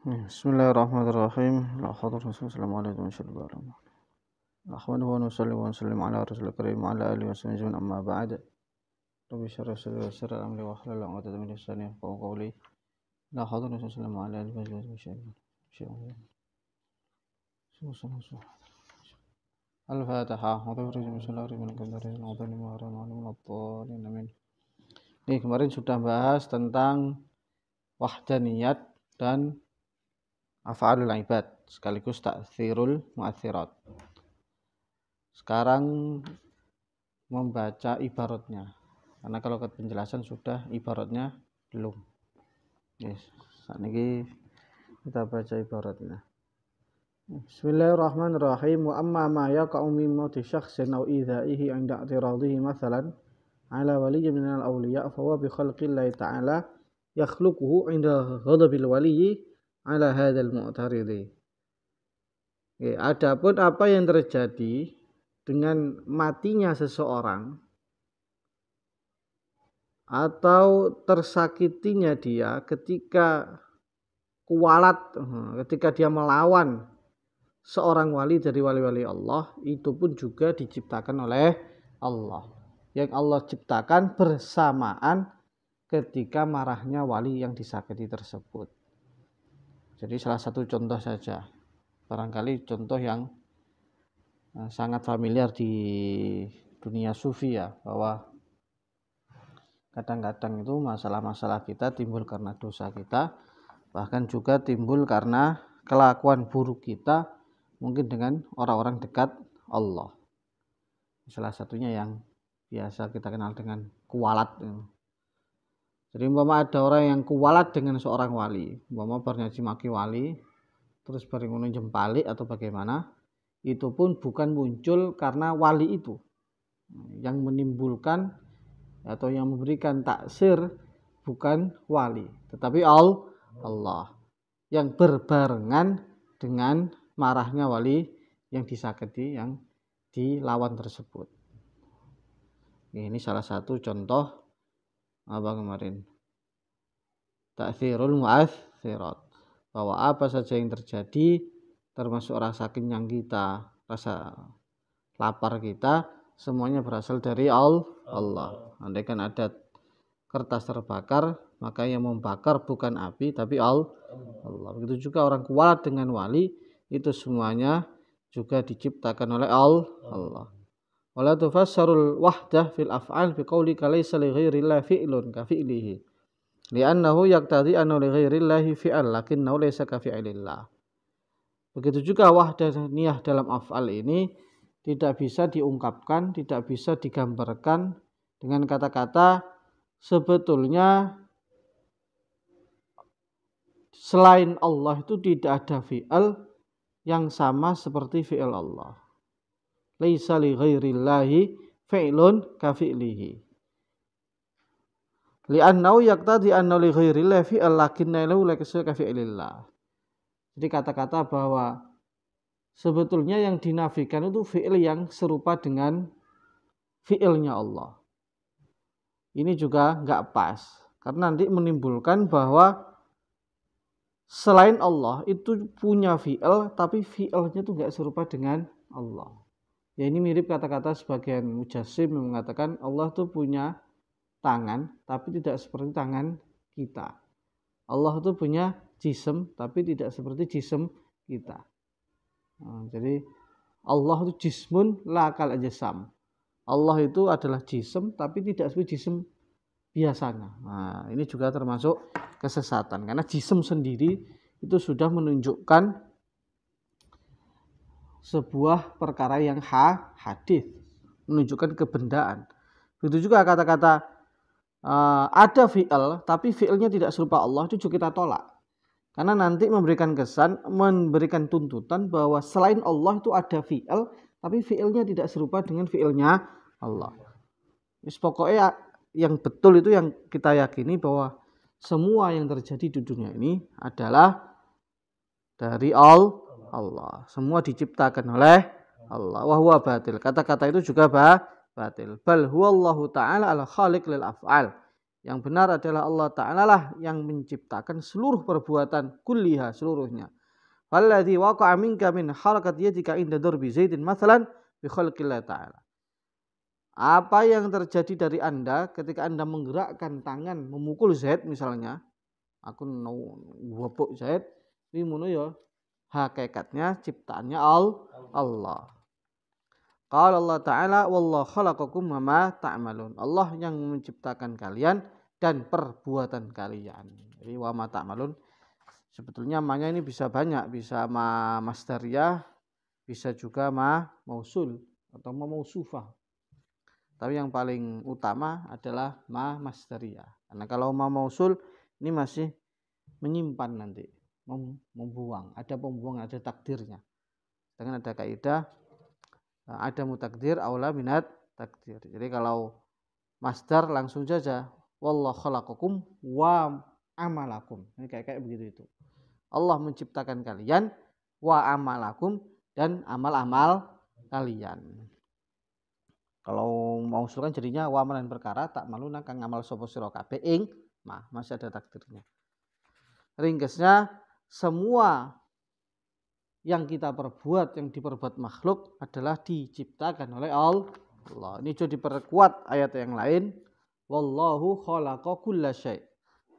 Bismillahirrahmanirrahim. La haula wala quwwata illa billah. Nahmaduhu wa nusalli wa nusallimu ala rasulil karim wa ala alihi wa sahbihi amma ba'd. Rabbi shrah li sadri wa yassir li amri wa hlul 'uqdatam min lisani yafqahu qawli. La haula wala quwwata illa billah. Al-Fatihah. Ini kemarin sudah bahas tentang wahdaniyat dan af'alul ibad sekaligus ta'thirul mu'athirat. Sekarang membaca ibaratnya, karena kalau ke penjelasan sudah, ibaratnya belum. Yes. Saat ini kita baca ibaratnya. Bismillahirrahmanirrahim. Wa amma ma yaqa'u min mauti syakhsin aw idha'ihi 'inda i'tiradihi mathalan 'ala waliyyin minal awliya' fa huwa bi khalqillahi ta'ala yakhluquhu 'inda ghadabil waliyyi 'ala hadzal mu'taridi. Adapun apa yang terjadi dengan matinya seseorang atau tersakitinya dia ketika kualat, ketika dia melawan seorang wali dari wali-wali Allah, itu pun juga diciptakan oleh Allah. Yang Allah ciptakan bersamaan ketika marahnya wali yang disakiti tersebut. Jadi salah satu contoh saja, barangkali contoh yang sangat familiar di dunia sufi ya, bahwa kadang-kadang itu masalah-masalah kita timbul karena dosa kita, bahkan juga timbul karena kelakuan buruk kita mungkin dengan orang-orang dekat Allah. Salah satunya yang biasa kita kenal dengan kualat. Jadi umpama ada orang yang kualat dengan seorang wali, umpama bernyaji maki wali, terus bareng ngono jempalik atau bagaimana, itu pun bukan muncul karena wali itu. Yang menimbulkan atau yang memberikan taksir bukan wali, tetapi Allah yang berbarengan dengan marahnya wali yang disakiti, yang dilawan tersebut. Ini salah satu contoh apa kemarin, ta'thirul mu'athirat, bahwa apa saja yang terjadi termasuk rasa kenyang kita, rasa lapar kita, semuanya berasal dari Allah. Andaikan ada kertas terbakar, maka yang membakar bukan api tapi Allah. Begitu juga orang kuat dengan wali, itu semuanya juga diciptakan oleh Allah. Wala tufassarul wahdah fil af'al bi qaulika laysa li ghairillahi fi'lun ka fi'lihi li'annahu yaqtadi anna li ghairillahi fi'al lakinnahu laysa ka fi'lillah. Begitu juga wahdaniyah dalam af'al ini tidak bisa diungkapkan, tidak bisa digambarkan dengan kata-kata sebetulnya selain Allah itu tidak ada fi'al yang sama seperti fi'il Allah. Laisa li ghairillahi fi'lun ka fi'lihi li'annahu yaqtadi anna li ghairillahi fi'al lakinnahu laysa ka fi'lillah. Jadi kata-kata bahwa sebetulnya yang dinafikan itu fi'il yang serupa dengan fi'ilnya Allah, ini juga enggak pas, karena nanti menimbulkan bahwa selain Allah itu punya fi'il tapi fi'ilnya itu enggak serupa dengan Allah. Ya, ini mirip kata-kata sebagian mujassim yang mengatakan Allah itu punya tangan tapi tidak seperti tangan kita. Allah itu punya jism tapi tidak seperti jism kita. Jadi Allah itu jismun la kal ajsam. Allah itu adalah jism tapi tidak seperti jism biasanya. Ini juga termasuk kesesatan, karena jism sendiri itu sudah menunjukkan sebuah perkara yang hadis, menunjukkan kebendaan. Begitu juga kata-kata ada fi'il tapi fi'ilnya tidak serupa Allah, itu juga kita tolak, karena nanti memberikan kesan, memberikan tuntutan bahwa selain Allah itu ada fi'il tapi fi'ilnya tidak serupa dengan fi'ilnya Allah. Pokoknya yang betul itu yang kita yakini bahwa semua yang terjadi di dunia ini adalah dari Allah. Semua diciptakan oleh Allah. Wa huwa batil. Kata-kata itu juga batil. Bal huwallahu ta'ala al-khaliq lil af'al. Yang benar adalah Allah Ta'ala lah yang menciptakan seluruh perbuatan kulliha seluruhnya. Walladzi waqa'a minka min harakat yadika inda darbi Zaidin mathalan bi khalqillah Ta'ala. Apa yang terjadi dari Anda ketika Anda menggerakkan tangan memukul Zaid misalnya, aku ngwepuk Zaid, iki ngono ya hakikatnya ciptaannya Allah. Qala Allah Ta'ala wallahu khalaqakum wa ma ta'malun. Allah yang menciptakan kalian dan perbuatan kalian. Jadi wa ma ta'malun sebetulnya ma-nya ini bisa banyak, bisa ma masdariyah, bisa juga ma mausul atau ma mausufah. Tapi yang paling utama adalah ma masdariyah. Karena kalau ma mausul ini masih menyimpan nanti, membuang, ada pembuangan, ada takdirnya. Dengan ada kaidah ada mutakdir aula minat takdir. Jadi kalau masdar langsung saja wallahu khalaqakum wa amalakum. Ini kayak begitu itu. Allah menciptakan kalian wa amalakum dan amal-amal kalian. Kalau mau usulkan jadinya wa amalan perkara tak maluna kang amal sapa sira kabeh ing masih ada takdirnya. Ringkasnya semua yang kita perbuat, yang diperbuat makhluk adalah diciptakan oleh Allah. Ini juga diperkuat ayat yang lain. Wallahu khalaqa kulla syai'.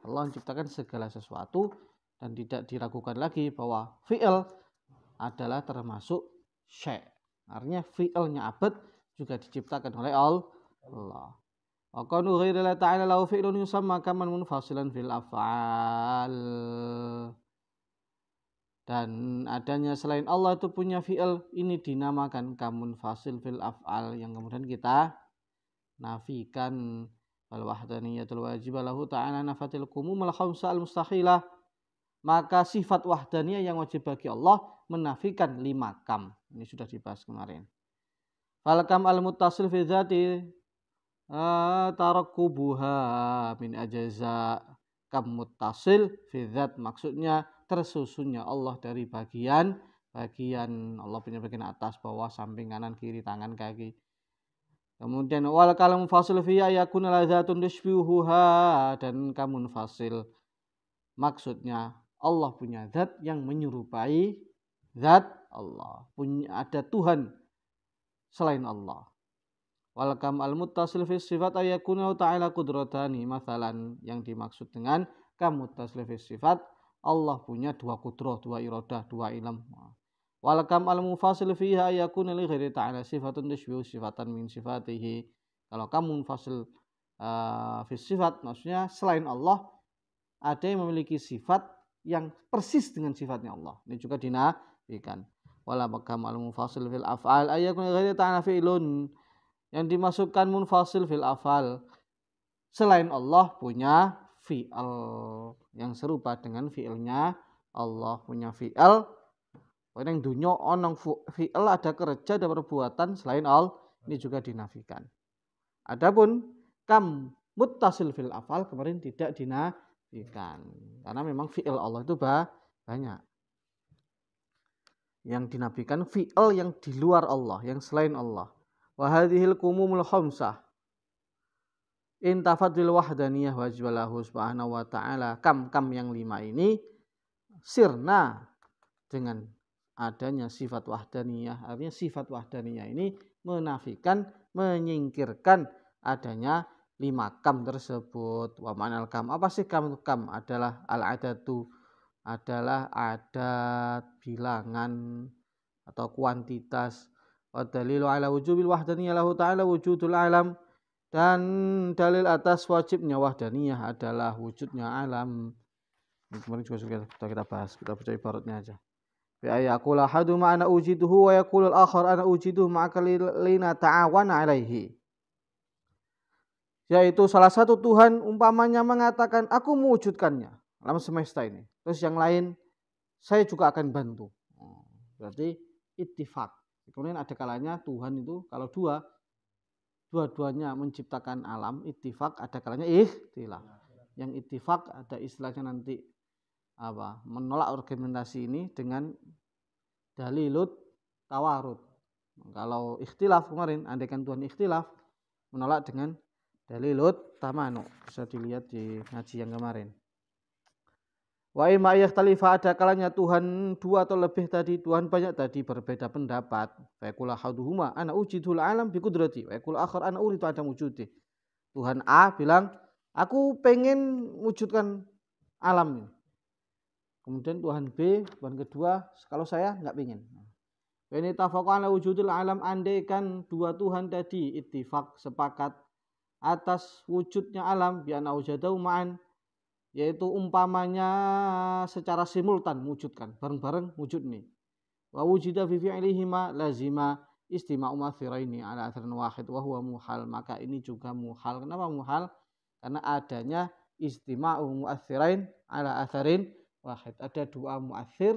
Allah menciptakan segala sesuatu dan tidak diragukan lagi bahwa fi'il adalah termasuk syai'. Artinya fi'ilnya abad juga diciptakan oleh Allah. Wa qanu ghairillahi ta'ala lahu fi'lun yusamma kaman munfasilan fil af'al. Dan adanya selain Allah itu punya fi'il ini dinamakan kamun fasil fil af'al yang kemudian kita nafikan wal wahdaniyatul wajibah lahu ta'ala nafatil kumum al khamsa al mustahilah. Maka sifat wahdaniyah yang wajib bagi Allah menafikan 5 kam. Ini sudah dibahas kemarin. Fal kam al muttasil fi dzati tarakkubuha min ajaza. Kam muttasil fi dzat maksudnya tersusunnya Allah dari bagian Allah punya bagian atas, bawah, samping, kanan, kiri, tangan, kaki. Kemudian wal kalam fasil fi yakun ladzatun tashbihuha dan kamun fasil maksudnya Allah punya zat yang menyerupai zat Allah, ada Tuhan selain Allah. Wal kam al muttasil fi sifat ayakuna ta'ala qudratani masalan yang dimaksud dengan kam muttasil fi sifat Allah punya 2 kudrah, 2 iradah, 2 ilm. Wal kam al mufasil fiha yakun li ghairi ta'ala sifatun tashbihu sifatan min sifatihi. Kalau kam munfasil fi sifat maksudnya selain Allah ada yang memiliki sifat yang persis dengan sifatnya Allah. Ini juga dinafikan. Wala kam al mufasil fil af'al ayakun li ghairi ta'ala fi'lun. Yang dimasukkan munfasil fil af'al selain Allah punya fi'al yang serupa dengan fi'ilnya Allah, punya fi'al yang dunya onong fi'al ada kerja ada perbuatan selain Allah, ini juga dinafikan. Adapun kam muttasil fil afal kemarin tidak dinafikan karena memang fi'al Allah itu banyak. Yang dinafikan fi'al yang di luar Allah, yang selain Allah. Wa hadhil kumumul khamsah intafadil wahdaniyah wajibalahu subhanahu wa ta'ala. Kam yang 5 ini sirna dengan adanya sifat wahdaniyah. Artinya sifat wahdaniyah ini menafikan, menyingkirkan adanya 5 kam tersebut. Wa ma'anal kam, apa sih kam? Kam adalah al-adatu, adalah adat, bilangan atau kuantitas. Wa dalilu ala wujubil wahdaniyah lahu ta'ala wujudul alam. Dan dalil atas wajibnya wahdaniyah adalah wujudnya alam. Ini kemarin juga sudah kita bahas, kita baca ibaratnya aja. Bi ayaqul ahadu ma ana ujiduhu wa yaqul al-akhar ana ujiduhu ma'aka lina ta'awana alaihi. Yaitu salah satu Tuhan umpamanya mengatakan aku mewujudkannya alam semesta ini. Terus yang lain saya juga akan bantu. Berarti ittifaq. Kemudian ada kalanya Tuhan itu kalau dua-duanya menciptakan alam, ittifaq, ada kalanya ikhtilaf. Yang ittifaq ada istilahnya nanti menolak argumentasi ini dengan dalilut tawarud. Kalau ikhtilaf kemarin andaikan Tuhan ikhtilaf menolak dengan Dalilut tamanu, bisa dilihat di ngaji yang kemarin. Wa imma yakhtalifa, ada kalanya Tuhan dua atau lebih tadi, Tuhan banyak tadi berbeda pendapat. Fa yaqulu ahaduhuma ana ujidul alam bi qudrati wa yaqulu akhar ana uridu adam wujudi. Tuhan A bilang, aku pengen wujudkan alam ini. Kemudian Tuhan B, Tuhan kedua, kalau saya enggak pengen. Wa in tafaqa ala wujudil alam, andaikan dua Tuhan tadi ittifaq sepakat atas wujudnya alam bi anna wujadahu ma'an, yaitu umpamanya secara simultan wujudkan, bareng-bareng wujud nih. Wa wujida fi fi'lihima lazima istima'u mathiraini ala atharin wahid wa huwa muhal, maka ini juga muhal. Kenapa muhal? Karena adanya istima'u mu'athirain ala atharin wahid. Ada dua mu'athir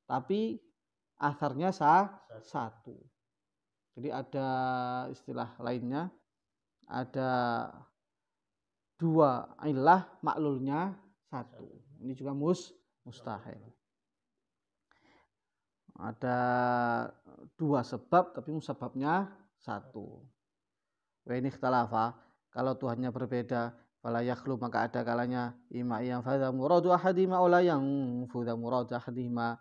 tapi atharnya satu. Jadi ada istilah lainnya, ada dua ilah maklulnya satu. Ini juga mustahil. Ada dua sebab tapi musababnya satu. Wa in ikhtalafa, kalau Tuhannya berbeda, fala yakhlu, maka ada kalanya ima yang fadha muradu ahadima ola yang fudha muradu ahadima.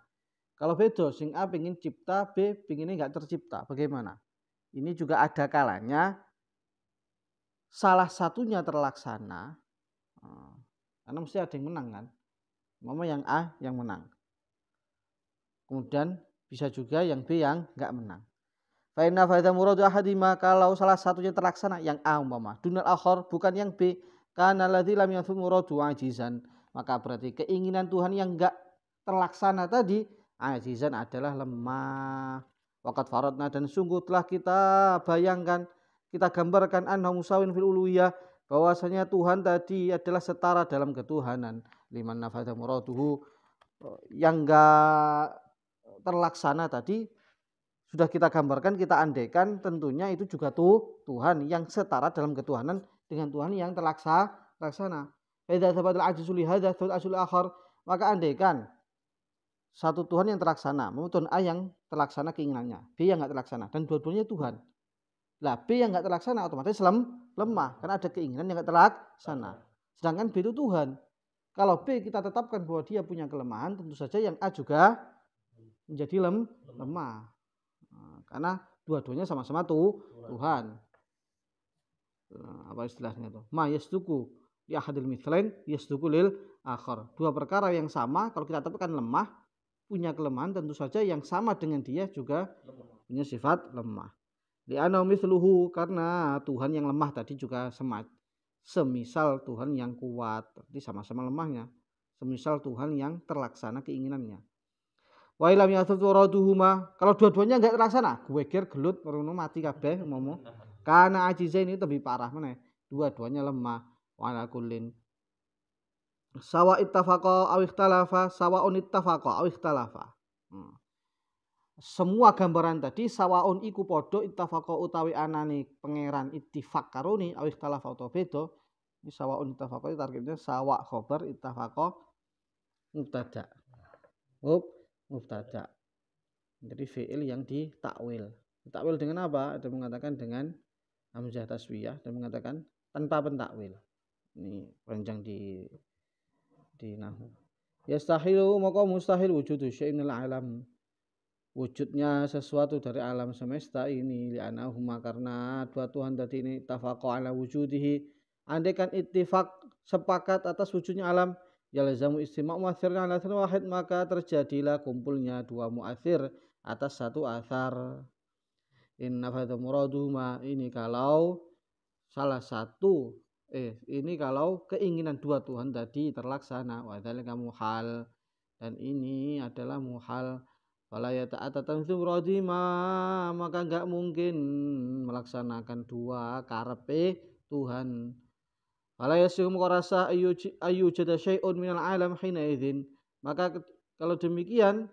Kalau beda, sing A pengen cipta, B pengennya enggak tercipta, bagaimana? Ini juga ada kalanya salah satunya terlaksana, karena mesti ada yang menang kan, mama yang A yang menang, kemudian bisa juga yang B yang enggak menang. Fa inna fa'idha muradu ahadima, kalau salah satunya terlaksana yang A umpama dunal akhar, bukan yang B, kana alladzi lam yanfu muradu ajizan, maka berarti keinginan Tuhan yang enggak terlaksana tadi ajizan adalah lemah. Waqad faradna, dan sungguh telah kita bayangkan, kita gambarkan anna musawin fil uluhiyah, bahwasanya Tuhan tadi adalah setara dalam ketuhanan. Liman nafadha muraduhu, yang enggak terlaksana tadi sudah kita gambarkan, kita andaikan tentunya itu juga Tuhan yang setara dalam ketuhanan dengan Tuhan yang terlaksana. Idza thabatal ajzu li hadza fal asul akhar, maka andaikan satu Tuhan yang terlaksana, Tuhan A yang terlaksana keinginannya, B yang enggak terlaksana, dan dua-duanya Tuhan. Lah B yang enggak terlaksana otomatis lemah karena ada keinginan yang enggak terlaksana. Sedangkan B itu Tuhan. Kalau B kita tetapkan bahwa dia punya kelemahan, tentu saja yang A juga menjadi lemah. Karena dua-duanya sama-sama Tuhan. Apa istilahnya itu? Ma yasduku li ahadil mithlain yasduku lil akhar. Dua perkara yang sama kalau kita tetapkan lemah, punya kelemahan, tentu saja yang sama dengan dia juga punya sifat lemah. Li'annahu mithluhu, karena Tuhan yang lemah tadi juga semisal Tuhan yang kuat, berarti sama-sama lemahnya. Semisal Tuhan yang terlaksana keinginannya. Wa ilam yathut waraduhuma, kalau dua-duanya enggak terlaksana, geger gelut merono mati kabeh umpama. Karena ajizain ini lebih parah meneh. Dua-duanya lemah. Wa ala kullin sawa ittafaqa aw ikhtalafa, sawaun ittafaqa aw ikhtalafa. Semua gambaran tadi sawaun iku padha ittafaqa utawi anane pangeran ittifaq karone aw ikhtalafa utawa beda. Ini sawaun ittafaqa tarkibnya sawa khabar, ittafaqa mubtada. Mubtada. Jadi fi'il yang ditakwil. Ditakwil dengan apa? Ada mengatakan dengan hamzah taswiyah dan mengatakan tanpa pentakwil. Ini panjang di nahwu. Yastahilu, maka mustahil wujudu syai'in alam, wujudnya sesuatu dari alam semesta ini, li'anahuma, karena dua Tuhan tadi ini tafaqa ala wujudihi, andaikan ittifaq sepakat atas wujudnya alam, yalzamu istima'u mu'athirna ala atharin wahid, maka terjadilah kumpulnya dua mu'athir atas satu athar. Inna fadha muraduhuma, ini kalau salah satu ini kalau keinginan dua Tuhan tadi terlaksana, wa dzalika muhal, dan ini adalah muhal. Fala yata'atatan radima, maka enggak mungkin melaksanakan dua karepe Tuhan. Fala yasum qarasa ayu jada syai'un minal alam hina idzin, maka kalau demikian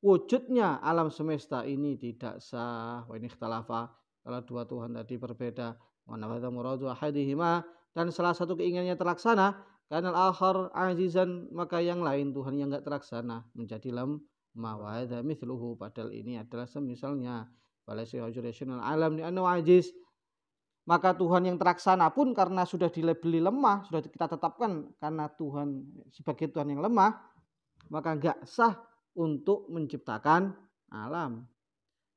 wujudnya alam semesta ini tidak sah. Wa in ikhtalafa, kalau dua Tuhan tadi berbeda, wa nafadha muradu ahadihima, dan salah satu keinginannya terlaksana, karena al-akhar azizan, maka yang lain Tuhan yang enggak terlaksana menjadi lemah. Wa hadza mithluhu, padahal ini adalah semisalnya. Walaysa hujurational alam li annahu ajiz, Maka Tuhan yang terlaksana pun karena sudah dilabeli lemah, sudah kita tetapkan karena Tuhan sebagai Tuhan yang lemah, maka enggak sah untuk menciptakan alam.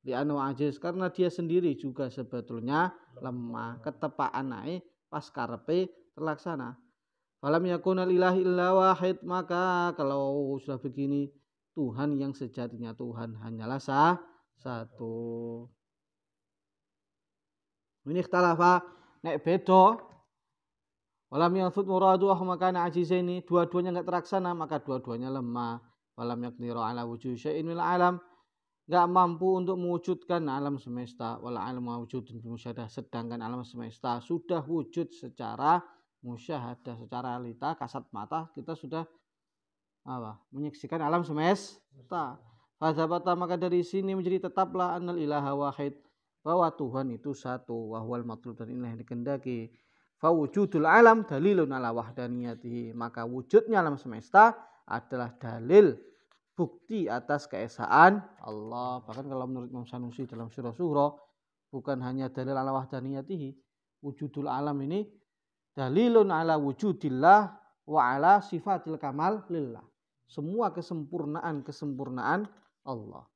Li'annahu ajiz, karena dia sendiri juga sebetulnya lemah, ketepaan naik pas karepe terlaksana. Falam yakunal ilahi illa wahid, maka kalau sudah begini Tuhan yang sejatinya Tuhan hanyalah satu. Ini ikhtalafa nek beda walam yafut muradu maka ajizaini, dua-duanya enggak terlaksana maka dua-duanya lemah. Walam yaqdiru ala wujud syai'in min alam, enggak mampu untuk mewujudkan alam semesta. Wala alam wujudun musyahadah, sedangkan alam semesta sudah wujud secara musyahadah, secara realita kasat mata kita sudah menyaksikan alam semesta. Fadzabata, maka dari sini menjadi tetaplah annal ilaha wahid, bahwa Tuhan itu satu, wahwal matlub, dan inilah yang dikehendaki. Fawujudul alam dalilun ala wahdaniyatihi, maka wujudnya alam semesta adalah dalil bukti atas keesaan Allah. Bahkan kalau menurut Imam Sanusi dalam surah-surah, bukan hanya dalil ala wahdaniyatihi, wujudul alam ini dalilun ala wujudillah wa ala sifatil kamal lillah. Semua kesempurnaan Allah.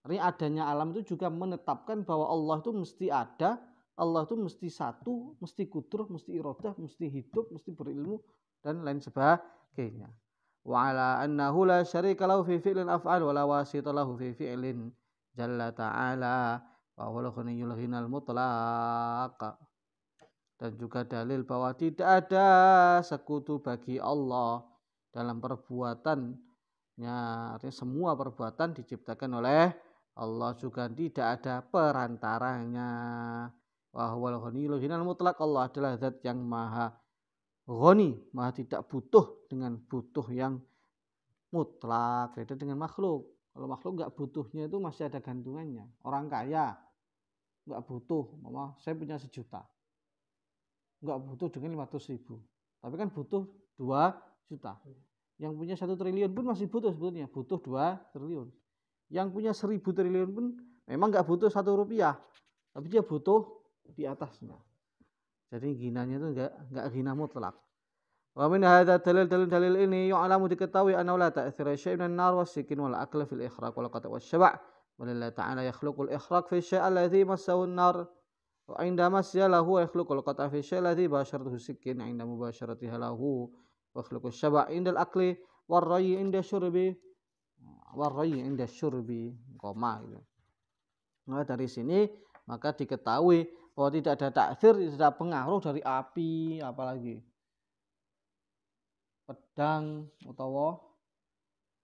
Artinya adanya alam itu juga menetapkan bahwa Allah itu mesti ada, Allah itu mesti satu, mesti kudrah, mesti iradah, mesti hidup, mesti berilmu, dan lain sebagainya. Wa ala annahu la syarika lahu fi fi'lin af'al wa la wasita lahu fi fi'lin jalla ta'ala wa huwal ghaniyyul ghinal mutlaq. Dan juga dalil bahwa tidak ada sekutu bagi Allah dalam perbuatannya, artinya semua perbuatan diciptakan oleh Allah, juga tidak ada perantaranya. Wa huwal ghaniyyul ghinal mutlaq, Allah adalah zat yang maha ghani, maha tidak butuh dengan butuh yang mutlak, beda dengan makhluk. Kalau makhluk enggak butuhnya itu masih ada gantungannya. Orang kaya enggak butuh, saya punya 1 juta, enggak butuh dengan 500.000, tapi kan butuh 2 juta. Yang punya 1 triliun pun masih butuh, sebetulnya butuh 2 triliun. Yang punya 1000 triliun pun memang enggak butuh 1 rupiah, tapi dia butuh di atasnya. Jadi ginanya itu enggak gina mutlak. Wa min hadza dalil ini yu'lamu, diketahui anna la ta'thira syai'in min an-nar was-sikin wal akla fil ikhraq wal qata' was-syaba', walillahi ta'ala yakhluqul ikhraq fi syai' alladhi massahu an-nar wa 'inda masya lahu yakhluqul qata' fi syai' alladhi basharatuhu sikin 'inda mubasharatiha lahu wa yakhluqus syaba' 'inda al-akli war-rayyi 'inda syurbi koma gitu. Nah, dari sini maka diketahui bahwa tidak ada ta'thir, tidak ada pengaruh dari api, apalagi pedang utawa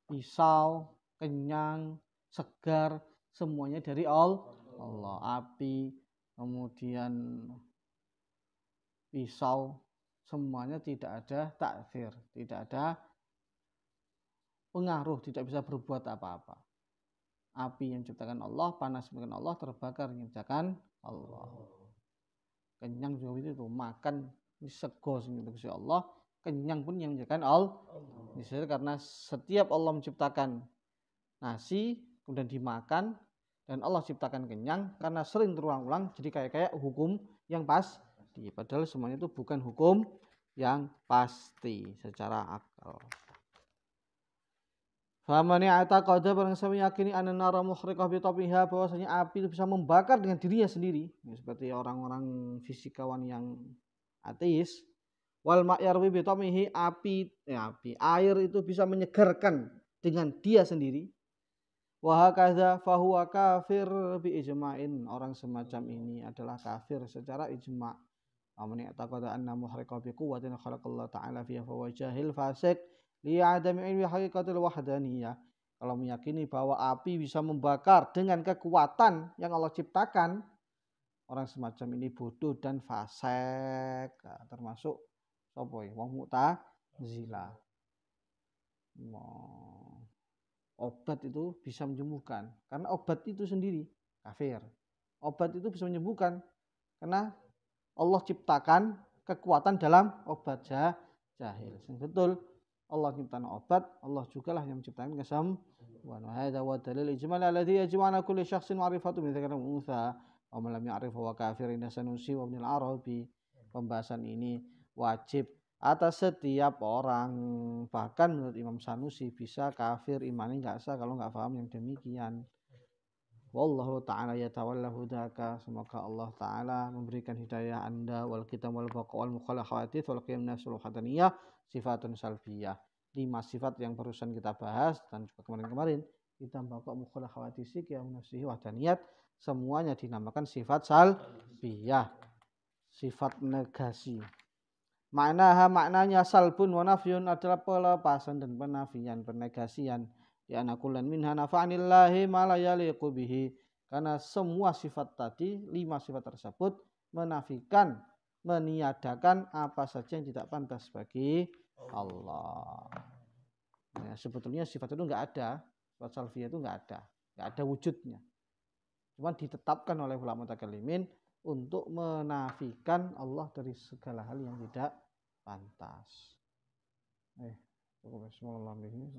pisau, kenyang, segar, semuanya dari Allah. Api, kemudian pisau, semuanya tidak ada ta'thir, tidak ada pengaruh, tidak bisa berbuat apa-apa. Api yang diciptakan Allah, panas yang diciptakan Allah, terbakar yang diciptakan Allah. Kenyang juga itu, makan ini sego yang diciptakan Allah, kenyang pun yang diciptakan Allah. Karena setiap Allah menciptakan nasi kemudian dimakan dan Allah ciptakan kenyang, karena sering terulang-ulang jadi kayak hukum yang pasti, padahal semuanya itu bukan hukum yang pasti secara akal. Famani ataqada, barang siapa meyakini anna nara muhriqah bi tabiha, bahwasanya api itu bisa membakar dengan dirinya sendiri, ya, seperti orang-orang fisikawan yang ateis. Wal ma'yarwi bi tabihi, air itu bisa menyegarkan dengan dia sendiri. Wa hakadza fahuwa kafir bi ijma'in, orang semacam ini adalah kafir secara ijma'. Famani ataqada anna muhriqah bi quwwatin khalaqallahu ta'ala fiha fa huwa jahil fasik li adami ilmi haqiqatil wahdaniyah. Kalau meyakini bahwa api bisa membakar dengan kekuatan yang Allah ciptakan, orang semacam ini bodoh dan fasik, termasuk sapa ya, wong Mu'tazilah. Obat itu bisa menyembuhkan, karena obat itu sendiri kafir. Obat itu bisa menyembuhkan karena Allah ciptakan kekuatan dalam obat, jahil. Betul, Allah menciptakan obat, Allah jugalah yang menciptakan kesembuhan. Wa hadza wa dalil ijmal alladhi yajma'u ala kulli syakhsin ma'rifatu bi dzakari unsa. Wa man lam ya'rif wa kafir inda Sanusi wa Ibnul Arabi. Pembahasan ini wajib atas setiap orang, bahkan menurut Imam Sanusi bisa kafir, imannya nggak sah kalau nggak paham yang demikian. Wallahu ta'ala yatawalla hudaka. Semoga Allah ta'ala memberikan hidayah anda wal kitam wal baqa wal mukhalafati wal qiyam nasul hadaniyah sifatun salbiyah. 5 sifat yang barusan kita bahas dan juga kemarin-kemarin kita baqa mukhalafati qiyam nafsihi wahdaniyat, semuanya dinamakan sifat salbiyah, sifat negasi. Maknanya salbun wa nafyun adalah pelepasan dan penafian, penegasian. Ya anakulan minha nafa'anillahi ma la yaliqu bihi. Karena semua sifat tadi, 5 sifat tersebut menafikan, meniadakan apa saja yang tidak pantas bagi Allah. Ya, sebetulnya sifat itu enggak ada, sifat salbiyah itu enggak ada wujudnya. Cuma ditetapkan oleh ulama mutakallimin untuk menafikan Allah dari segala hal yang tidak pantas. Bismillahirrahmanirrahim.